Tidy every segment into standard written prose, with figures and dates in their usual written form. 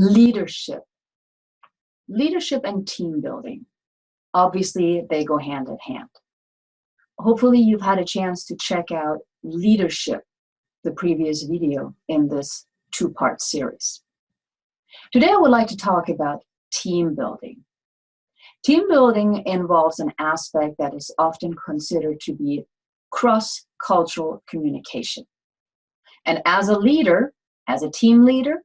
Leadership. Leadership and team building. Obviously, they go hand in hand. Hopefully, you've had a chance to check out leadership, the previous video in this two-part series. Today, I would like to talk about team building. Team building involves an aspect that is often considered to be cross-cultural communication. And as a leader, as a team leader,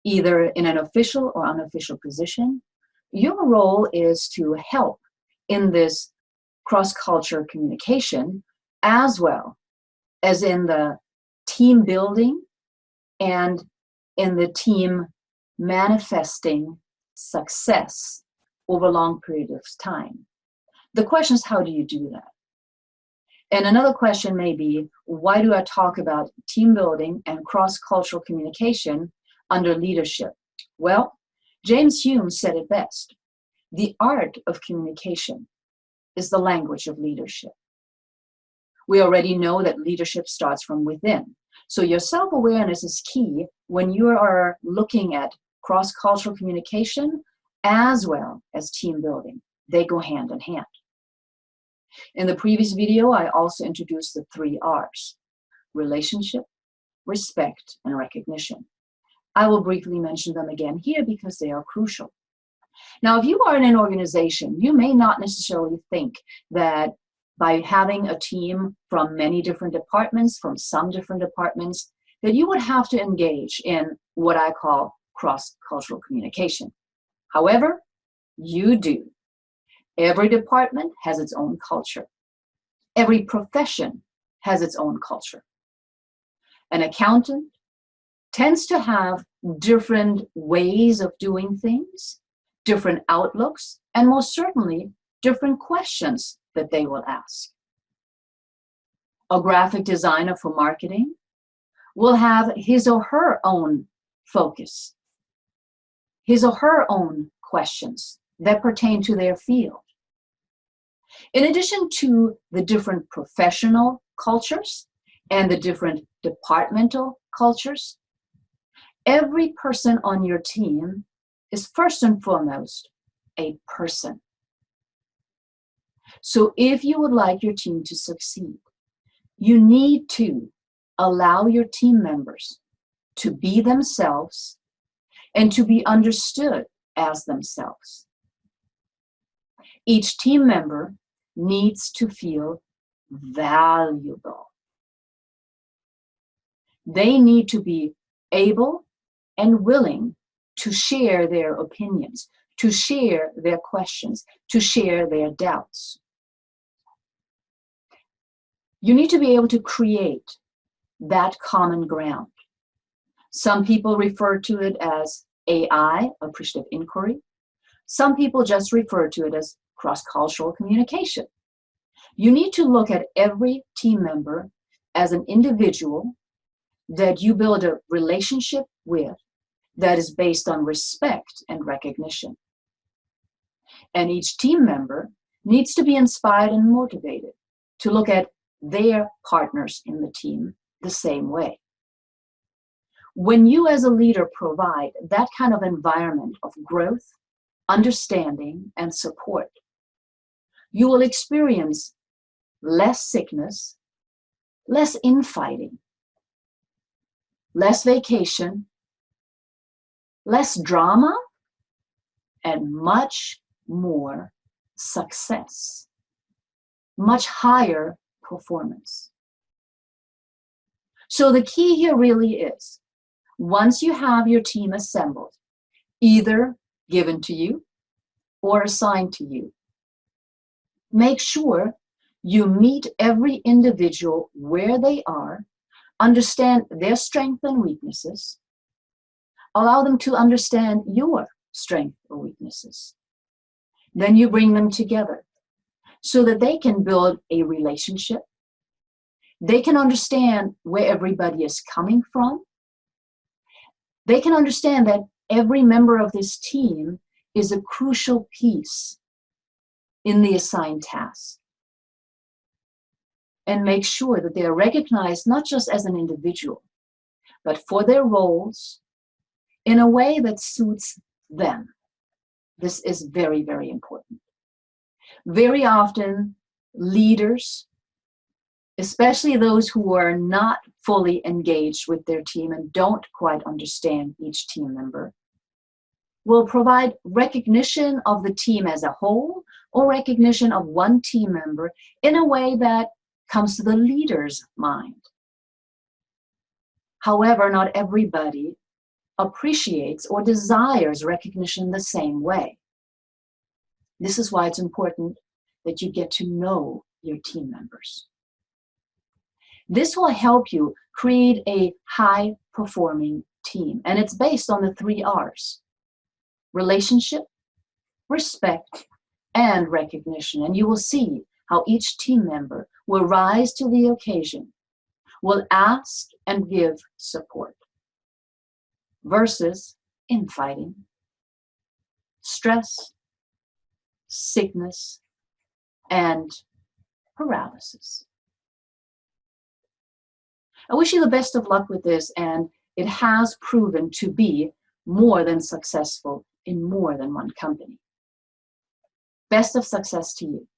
either in an official or unofficial position, your role is to help in this cross-cultural communication, as well as in the team building and in the team manifesting success over a long period of time. The question is, how do you do that? And another question may be, why do I talk about team building and cross-cultural communication under leadership? Well, James Hume said it best. The art of communication is the language of leadership. We already know that leadership starts from within. So your self-awareness is key when you are looking at cross-cultural communication as well as team building. They go hand in hand. In the previous video, I also introduced the 3 R's: relationship, respect, and recognition. I will briefly mention them again here because they are crucial. Now, if you are in an organization, you may not necessarily think that by having a team from many different departments, that you would have to engage in what I call cross-cultural communication. However, you do. Every department has its own culture. Every profession has its own culture. An accountant tends to have different ways of doing things, different outlooks, and most certainly different questions that they will ask. A graphic designer for marketing will have his or her own focus, his or her own questions that pertain to their field. In addition to the different professional cultures and the different departmental cultures, every person on your team is first and foremost a person. So if you would like your team to succeed, you need to allow your team members to be themselves and to be understood as themselves. Each team member needs to feel valuable. They need to be able and willing to share their opinions, to share their questions, to share their doubts. You need to be able to create that common ground. Some people refer to it as AI, appreciative inquiry. Some people just refer to it as cross-cultural communication. You need to look at every team member as an individual that you build a relationship with that is based on respect and recognition. And each team member needs to be inspired and motivated to look at their partners in the team the same way. When you as a leader provide that kind of environment of growth, understanding, and support, you will experience less sickness, less infighting, less vacation, less drama, and much more success, much higher performance. So the key here really is, once you have your team assembled, either given to you or assigned to you, make sure you meet every individual where they are, understand their strengths and weaknesses, allow them to understand your strengths or weaknesses. Then you bring them together so that they can build a relationship. They can understand where everybody is coming from. They can understand that every member of this team is a crucial piece in the assigned task. And make sure that they are recognized not just as an individual, but for their roles in a way that suits them. This is very, very important. Very often, leaders, especially those who are not fully engaged with their team and don't quite understand each team member, will provide recognition of the team as a whole or recognition of one team member in a way that comes to the leader's mind. However, not everybody appreciates or desires recognition the same way. This is why it's important that you get to know your team members. This will help you create a high-performing team, and it's based on the 3 R's: relationship, respect, and recognition. And you will see how each team member will rise to the occasion, will ask and give support, versus infighting, stress, sickness, and paralysis. I wish you the best of luck with this, and it has proven to be more than successful in more than one company. Best of success to you.